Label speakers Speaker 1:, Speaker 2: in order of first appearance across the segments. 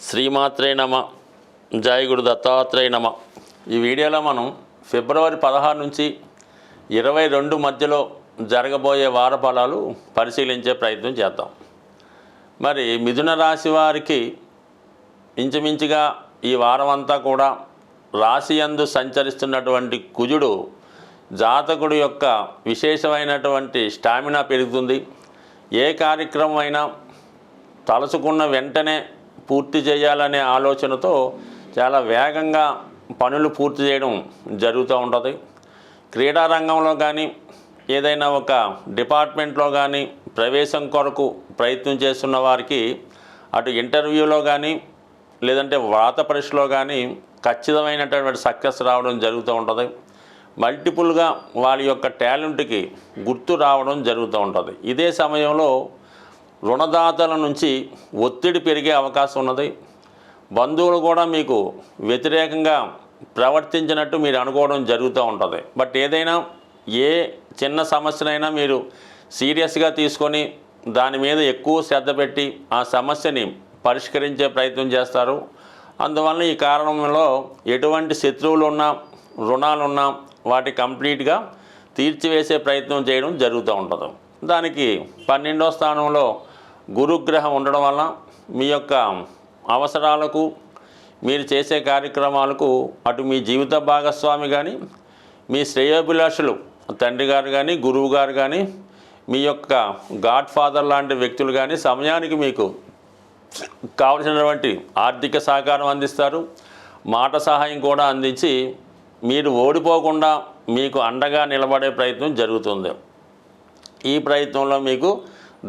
Speaker 1: శ్రీమాత్రే నమ. జై గురు దత్తాత్రేయ నమ. ఈ వీడియోలో మనం ఫిబ్రవరి 16 నుంచి 22 మధ్యలో జరగబోయే వార ఫలాలు పరిశీలించే ప్రయత్నం చేద్దాం. మరి మిథున రాశి వారికి ఇంచుమించుగా ఈ వారం అంతా కూడా రాశి యందు సంచరిస్తున్నటువంటి కుజుడు జాతకుడు యొక్క విశేషమైనటువంటి స్టామినా పెరుగుతుంది. ఏ కార్యక్రమం అయినా తలుచుకున్న వెంటనే పూర్తి చేయాలనే ఆలోచనతో చాలా వేగంగా పనులు పూర్తి చేయడం జరుగుతూ ఉంటుంది. క్రీడా రంగంలో కానీ ఏదైనా ఒక డిపార్ట్మెంట్లో కానీ ప్రవేశం కొరకు ప్రయత్నం చేస్తున్న వారికి అటు ఇంటర్వ్యూలో కానీ లేదంటే వ్రాత పరీక్షలో కానీ ఖచ్చితమైనటువంటి సక్సెస్ రావడం జరుగుతూ ఉంటుంది. మల్టిపుల్గా వారి యొక్క టాలెంట్కి గుర్తు రావడం జరుగుతూ ఉంటుంది. ఇదే సమయంలో రుణదాతల నుంచి ఒత్తిడి పెరిగే అవకాశం ఉన్నది. బంధువులు కూడా మీకు వ్యతిరేకంగా ప్రవర్తించినట్టు మీరు అనుకోవడం జరుగుతూ ఉంటుంది. బట్ ఏదైనా ఏ చిన్న సమస్యనైనా మీరు సీరియస్గా తీసుకొని దాని మీద ఎక్కువ శ్రద్ధ పెట్టి ఆ సమస్యని పరిష్కరించే ప్రయత్నం చేస్తారు. అందువల్ల ఈ కారణంలో ఎటువంటి శత్రువులు ఉన్నా రుణాలున్నా వాటి కంప్లీట్గా తీర్చివేసే ప్రయత్నం చేయడం జరుగుతూ ఉంటుంది. దానికి 12వ స్థానంలో గురుగ్రహం ఉండడం వల్ల మీ యొక్క అవసరాలకు మీరు చేసే కార్యక్రమాలకు అటు మీ జీవిత భాగస్వామి కానీ మీ శ్రేయోభిలాషులు తండ్రి గారు కానీ గురువు గారు కానీ మీ యొక్క గాడ్ ఫాదర్ లాంటి వ్యక్తులు కానీ సమయానికి మీకు కావలసినటువంటి ఆర్థిక సహకారం అందిస్తారు. మాట సహాయం కూడా అందించి మీరు ఓడిపోకుండా మీకు అండగా నిలబడే ప్రయత్నం జరుగుతుంది. ఈ ప్రయత్నంలో మీకు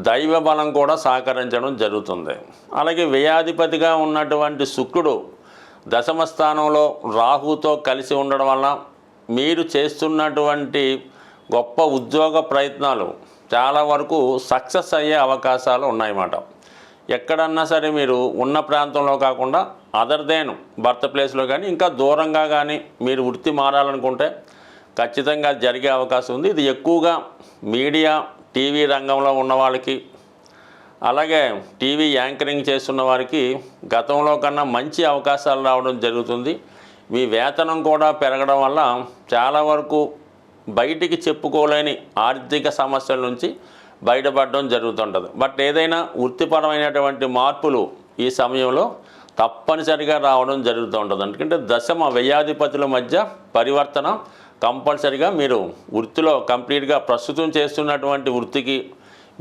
Speaker 1: దైవ బలం కూడా సహకరించడం జరుగుతుంది. అలాగే వ్యయాధిపతిగా ఉన్నటువంటి శుక్రుడు దశమ స్థానంలో రాహుతో కలిసి ఉండడం వల్ల మీరు చేస్తున్నటువంటి గొప్ప ఉద్యోగ ప్రయత్నాలు చాలా వరకు సక్సెస్ అయ్యే అవకాశాలు ఉన్నాయన్నమాట. ఎక్కడన్నా సరే మీరు ఉన్న ప్రాంతంలో కాకుండా అదర్ దెన్ బర్త్ ప్లేస్లో కానీ ఇంకా దూరంగా కానీ మీరు వృత్తి మారాలనుకుంటే ఖచ్చితంగా జరిగే అవకాశం ఉంది. ఇది ఎక్కువగా మీడియా టీవీ రంగంలో ఉన్న వాళ్ళకి అలాగే టీవీ యాంకరింగ్ చేస్తున్న వారికి గతంలో కన్నా మంచి అవకాశాలు రావడం జరుగుతుంది. మీ వేతనం కూడా పెరగడం వల్ల చాలా వరకు బయటికి చెప్పుకోలేని ఆర్థిక సమస్యల నుంచి బయటపడడం జరుగుతుంటుంది. బట్ ఏదైనా వృత్తిపరమైనటువంటి మార్పులు ఈ సమయంలో తప్పనిసరిగా రావడం జరుగుతూ ఉంటుంది. ఎందుకంటే దశమ వ్యయాధిపతుల మధ్య పరివర్తన కంపల్సరిగా మీరు వృత్తిలో కంప్లీట్గా ప్రస్తుతం చేస్తున్నటువంటి వృత్తికి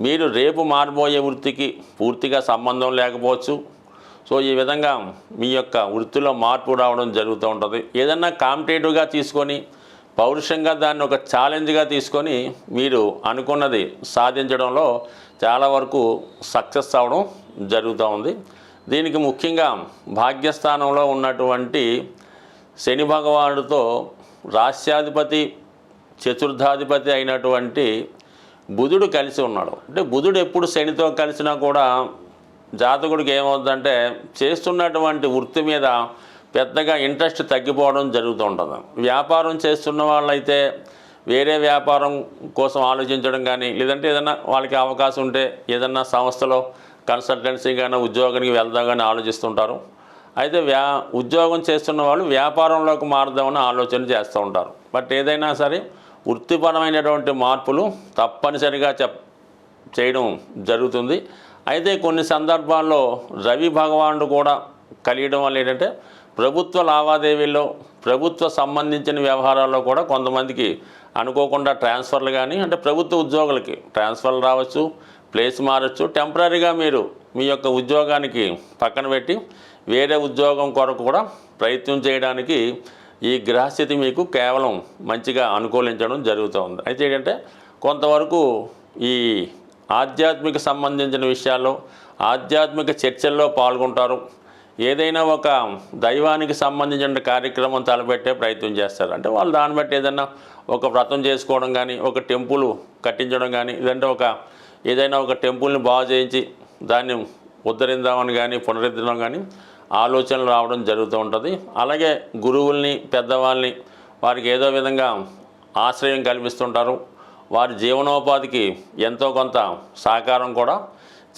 Speaker 1: మీరు రేపు మారబోయే వృత్తికి పూర్తిగా సంబంధం లేకపోవచ్చు. సో ఈ విధంగా మీ యొక్క వృత్తిలో మార్పు రావడం జరుగుతూ ఉంటుంది. ఏదన్నా కాంపిటేటివ్గా తీసుకొని పౌరుషంగా దాన్ని ఒక ఛాలెంజ్గా తీసుకొని మీరు అనుకున్నది సాధించడంలో చాలా వరకు సక్సెస్ అవ్వడం జరుగుతూ ఉంది. దీనికి ముఖ్యంగా భాగ్యస్థానంలో ఉన్నటువంటి శని భగవానుడితో రాస్యాధిపతి చతుర్థాధిపతి అయినటువంటి బుధుడు కలిసి ఉన్నాడు. అంటే బుధుడు ఎప్పుడు శనితో కలిసినా కూడా జాతకుడికి ఏమవుతుందంటే చేస్తున్నటువంటి వృత్తి మీద పెద్దగా ఇంట్రెస్ట్ తగ్గిపోవడం జరుగుతూ ఉంటుంది. వ్యాపారం చేస్తున్న వాళ్ళైతే వేరే వ్యాపారం కోసం ఆలోచించడం కానీ లేదంటే ఏదైనా వాళ్ళకి అవకాశం ఉంటే ఏదన్నా సంస్థలో కన్సల్టెన్సీ కానీ ఉద్యోగానికి వెళ్దాం కానీ ఆలోచిస్తుంటారు. అయితే ఉద్యోగం చేస్తున్న వాళ్ళు వ్యాపారంలోకి మారుదామని ఆలోచన చేస్తూ ఉంటారు. బట్ ఏదైనా సరే వృత్తిపరమైనటువంటి మార్పులు తప్పనిసరిగా చేయడం జరుగుతుంది. అయితే కొన్ని సందర్భాల్లో రవి భగవానుడు కూడా కలియడం వల్ల ఏంటంటే ప్రభుత్వ లావాదేవీల్లో ప్రభుత్వ సంబంధించిన వ్యవహారాల్లో కూడా కొంతమందికి అనుకోకుండా ట్రాన్స్ఫర్లు కానీ అంటే ప్రభుత్వ ఉద్యోగులకి ట్రాన్స్ఫర్లు రావచ్చు, ప్లేస్ మారచ్చు. టెంపరీగా మీరు మీ యొక్క ఉద్యోగానికి పక్కన పెట్టి వేరే ఉద్యోగం కొరకు కూడా ప్రయత్నం చేయడానికి ఈ గ్రహస్థితి మీకు కేవలం మంచిగా అనుకూలించడం జరుగుతూ ఉంది. అయితే ఏంటంటే కొంతవరకు ఈ ఆధ్యాత్మిక సంబంధించిన విషయాల్లో ఆధ్యాత్మిక చర్చల్లో పాల్గొంటారు. ఏదైనా ఒక దైవానికి సంబంధించిన కార్యక్రమం తలపెట్టే ప్రయత్నం చేస్తారు. అంటే వాళ్ళు దాన్ని బట్టి ఏదైనా ఒక వ్రతం చేసుకోవడం కానీ ఒక టెంపుల్ కట్టించడం కానీ లేదంటే ఏదైనా ఒక టెంపుల్ని బాగు చేయించి దాన్ని ఉద్ధరిందామని కానీ పునరుద్ధరించడం కానీ ఆలోచనలు రావడం జరుగుతూ ఉంటుంది. అలాగే గురువుల్ని పెద్దవాళ్ళని వారికి ఏదో విధంగా ఆశ్రయం కల్పిస్తుంటారు. వారి జీవనోపాధికి ఎంతో కొంత సహకారం కూడా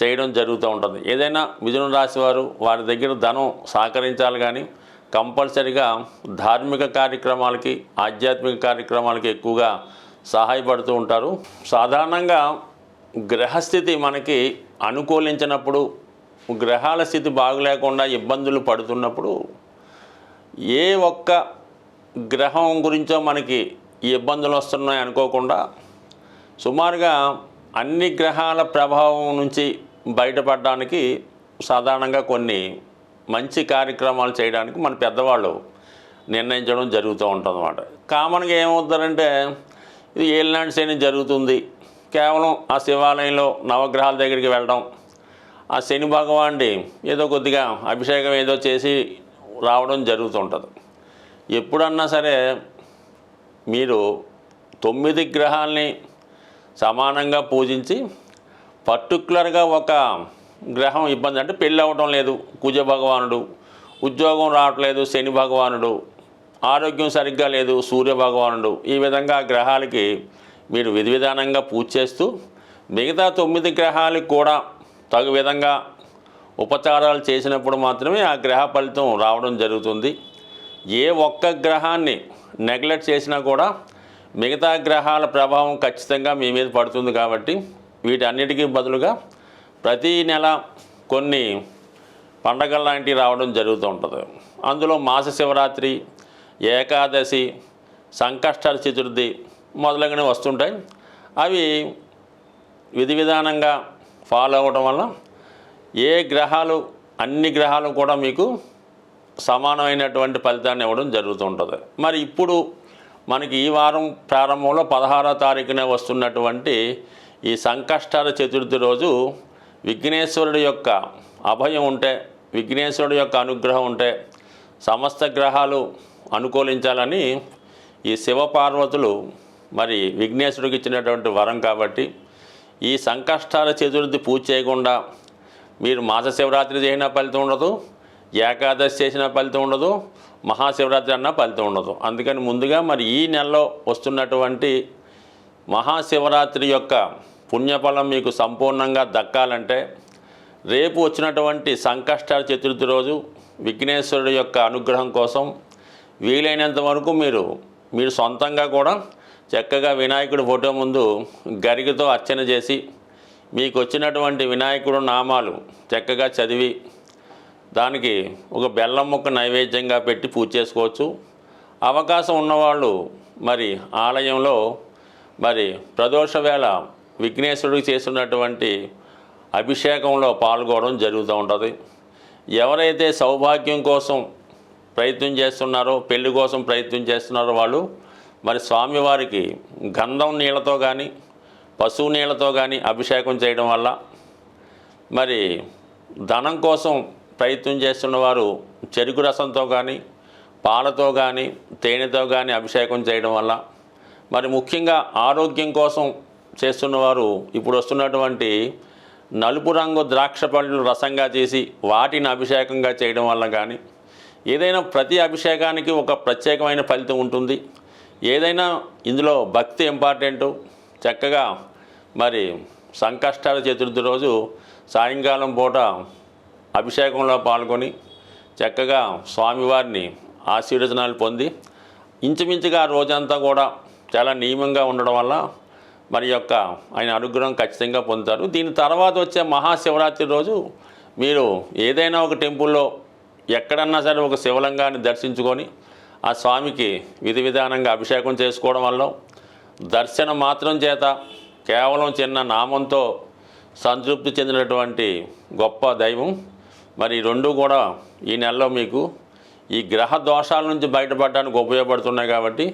Speaker 1: చేయడం జరుగుతూ ఉంటుంది. ఏదైనా మిథున రాశి వారి దగ్గర ధనం సహకరించాలి, కానీ కంపల్సరిగా ధార్మిక కార్యక్రమాలకి, ఆధ్యాత్మిక కార్యక్రమాలకి ఎక్కువగా సహాయపడుతూ ఉంటారు. సాధారణంగా గ్రహస్థితి మనకి అనుకూలించినప్పుడు, గ్రహాల స్థితి బాగులేకుండా ఇబ్బందులు పడుతున్నప్పుడు ఏ ఒక్క గ్రహం గురించో మనకి ఈ ఇబ్బందులు వస్తున్నాయి అనుకోకుండా సుమారుగా అన్ని గ్రహాల ప్రభావం నుంచి బయటపడడానికి సాధారణంగా కొన్ని మంచి కార్యక్రమాలు చేయడానికి మన పెద్దవాళ్ళు నిర్ణయించడం జరుగుతూ ఉంటుందన్నమాట. కామన్గా ఏమవుతారంటే ఇది ఏలినాటి శని జరుగుతుంది, కేవలం ఆ శివాలయంలో నవగ్రహాల దగ్గరికి వెళ్ళడం, ఆ శని భగవానుడి ఏదో కొద్దిగా అభిషేకం ఏదో చేసి రావడం జరుగుతుంటుంది. ఎప్పుడన్నా సరే మీరు 9 గ్రహాలని సమానంగా పూజించి పర్టికులర్గా ఒక గ్రహం ఇబ్బంది అంటే పెళ్ళి అవ్వడం లేదు కుజ భగవానుడు, ఉద్యోగం రావట్లేదు శని భగవానుడు, ఆరోగ్యం సరిగ్గా లేదు సూర్య భగవానుడు, ఈ విధంగా గ్రహాలకి మీరు విధి విధానంగా పూజ చేస్తూ మిగతా 9 గ్రహాలకు కూడా తగు విధంగా ఉపచారాలు చేసినప్పుడు మాత్రమే ఆ గ్రహ ఫలితం రావడం జరుగుతుంది. ఏ ఒక్క గ్రహాన్ని నెగ్లెక్ట్ చేసినా కూడా మిగతా గ్రహాల ప్రభావం ఖచ్చితంగా మీ మీద పడుతుంది. కాబట్టి వీటన్నిటికీ బదులుగా ప్రతీ నెల కొన్ని పండగలు లాంటివి రావడం జరుగుతూ ఉంటుంది. అందులో మాస శివరాత్రి, ఏకాదశి, సంకష్ట చతుర్థి మొదలగునవి వస్తుంటాయి. అవి విధి విధానంగా ఫాలో అవ్వడం వల్ల ఏ గ్రహాలు అన్ని గ్రహాలు కూడా మీకు సమానమైనటువంటి ఫలితాన్ని ఇవ్వడం జరుగుతుంటుంది. మరి ఇప్పుడు మనకి ఈ వారం ప్రారంభంలో 16వ తారీఖున వస్తున్నటువంటి ఈ సంకష్టాల చతుర్థి రోజు విఘ్నేశ్వరుడి యొక్క అభయం ఉంటే, విఘ్నేశ్వరుడి యొక్క అనుగ్రహం ఉంటే సమస్త గ్రహాలు అనుకూలించాలని ఈ శివపార్వతులు మరి విఘ్నేశ్వరుడికి ఇచ్చినటువంటి వరం. కాబట్టి ఈ సంకష్టాల చతుర్థి పూజ చేయకుండా మీరు మాస శివరాత్రి చేసిన ఫలితం ఉండదు, ఏకాదశి చేసిన ఫలితం ఉండదు, మహాశివరాత్రి అన్న ఫలితం ఉండదు. అందుకని ముందుగా మరి ఈ నెలలో వస్తున్నటువంటి మహాశివరాత్రి యొక్క పుణ్యఫలం మీకు సంపూర్ణంగా దక్కాలంటే రేపు వచ్చినటువంటి సంకష్టాల చతుర్థి రోజు విఘ్నేశ్వరుడి యొక్క అనుగ్రహం కోసం వీలైనంత వరకు మీరు సొంతంగా కూడా చక్కగా వినాయకుడి ఫోటో ముందు గరికతో అర్చన చేసి మీకు వచ్చినటువంటి వినాయకుడు నామాలు చక్కగా చదివి దానికి ఒక బెల్లం ముక్క నైవేద్యంగా పెట్టి పూజ చేసుకోవచ్చు. అవకాశం ఉన్నవాళ్ళు మరి ఆలయంలో మరి ప్రదోష వేళ విఘ్నేశ్వరుడికి చేస్తున్నటువంటి అభిషేకంలో పాల్గొనడం జరుగుతూ ఉంటుంది. ఎవరైతే సౌభాగ్యం కోసం ప్రయత్నం చేస్తున్నారో, పెళ్లి కోసం ప్రయత్నం చేస్తున్నారో వాళ్ళు మరి స్వామివారికి గంధం నీళ్ళతో కానీ పశువు నీళ్ళతో కానీ అభిషేకం చేయడం వల్ల, మరి ధనం కోసం ప్రయత్నం చేస్తున్న వారు చెరుకు రసంతో కానీ పాలతో కానీ తేనెతో కానీ అభిషేకం చేయడం వల్ల, మరి ముఖ్యంగా ఆరోగ్యం కోసం చేస్తున్నవారు ఇప్పుడు వస్తున్నటువంటి నలుపు రంగు ద్రాక్ష పళ్ళు రసంగా చేసి వాటిని అభిషేకంగా చేయడం వల్ల కానీ, ఏదైనా ప్రతి అభిషేకానికి ఒక ప్రత్యేకమైన ఫలితం ఉంటుంది. ఏదైనా ఇందులో భక్తి ఇంపార్టెంటు. చక్కగా మరి సంకష్టాల చతుర్థి రోజు సాయంకాలం పూట అభిషేకంలో పాల్గొని చక్కగా స్వామివారిని ఆశీర్వచనాలు పొంది ఇంచుమించుగా రోజంతా కూడా చాలా నియమంగా ఉండడం వల్ల మరి యొక్క ఆయన అనుగ్రహం ఖచ్చితంగా పొందుతారు. దీని తర్వాత వచ్చే మహాశివరాత్రి రోజు మీరు ఏదైనా ఒక టెంపుల్లో ఎక్కడన్నా సరే ఒక శివలింగాన్ని దర్శించుకొని ఆ స్వామికి విధి విధానంగా అభిషేకం చేసుకోవడం వల్ల, దర్శనం మాత్రం చేత కేవలం చిన్న నామంతో సంతృప్తి చెందినటువంటి గొప్ప దైవం మరి రెండు కూడా ఈ నెలలో మీకు ఈ గ్రహ దోషాల నుంచి బయటపడడానికి ఉపయోగపడుతున్నాయి. కాబట్టి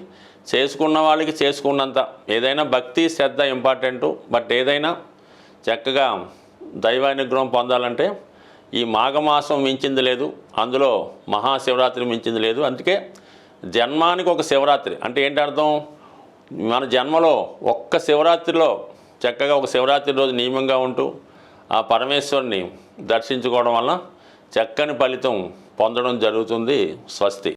Speaker 1: చేసుకున్న వాళ్ళకి చేసుకున్నంత ఏదైనా భక్తి శ్రద్ధ ఇంపార్టెంటు. బట్ ఏదైనా చక్కగా దైవానుగ్రహం పొందాలంటే ఈ మాఘమాసం మించింది లేదు, అందులో మహాశివరాత్రి మించింది లేదు. అందుకే జన్మానికి ఒక శివరాత్రి అంటే ఏంటి అర్థం, మన జన్మలో ఒక్క శివరాత్రిలో చక్కగా ఒక శివరాత్రి రోజు నియమంగా ఉంటూ ఆ పరమేశ్వరుని దర్శించుకోవడం వల్ల చక్కని ఫలితం పొందడం జరుగుతుంది. స్వస్తి.